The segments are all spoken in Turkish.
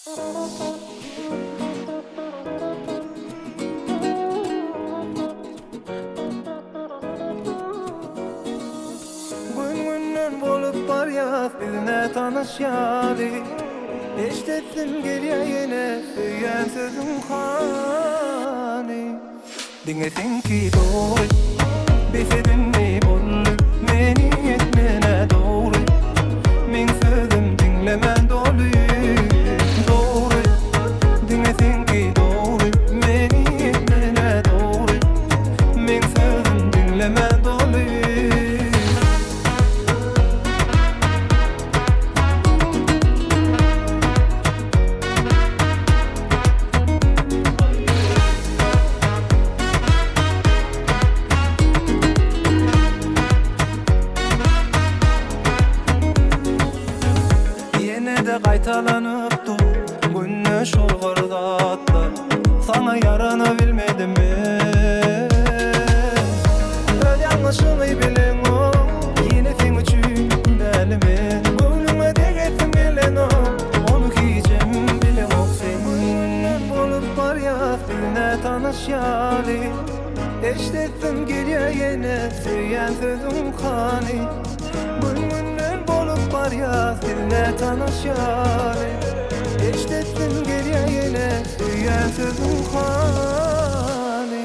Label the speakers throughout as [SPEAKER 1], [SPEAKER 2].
[SPEAKER 1] Gün bolup bar yaz bizine tanışyalı. Eştettim geliyor yine söyleyen sözüm hani. Dinlesin ki doğru besedin mi bollu meni etmene doğru. Min sözüm dinlemen dolu. Doğru dinlesin ki doğru meni etmene doğru. Min sözüm dinlemen dolu. De qaytalanıpdı güneş olğurdatdı. Sana yarana bilmedim ben. Öz yanlışımı bilin o, yine sen üçün elimin. Gönlüme dek ettim bilen o, onu giyeceğim bilen o sen. Günler bolup var ya seninle tanışyalı. Eştettim geliyor yine söyleyen sözüm hani. Günler bolup var ya seninle tanışyalı. Eştettim geliyor yine söyleyen sözüm hani.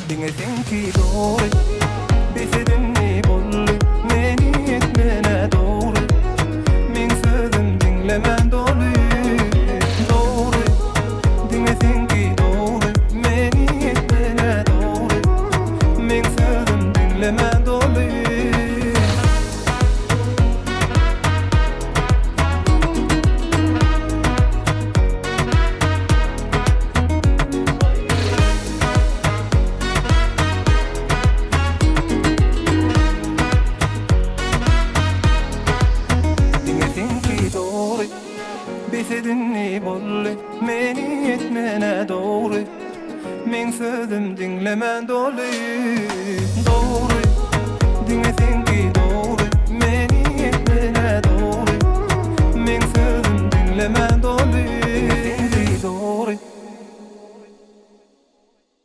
[SPEAKER 1] Dinlesin ki doğru besedin mi bollu meni etmene doğru. Min sözüm dinlemen dolu. Doğru dinlesin ki doğru meni etmene doğru. Min sözüm dinlemen dolu. Besedin mi bollu meni etmene doğru. Min sözüm dinlemen dolu. Doğru dinlesin ki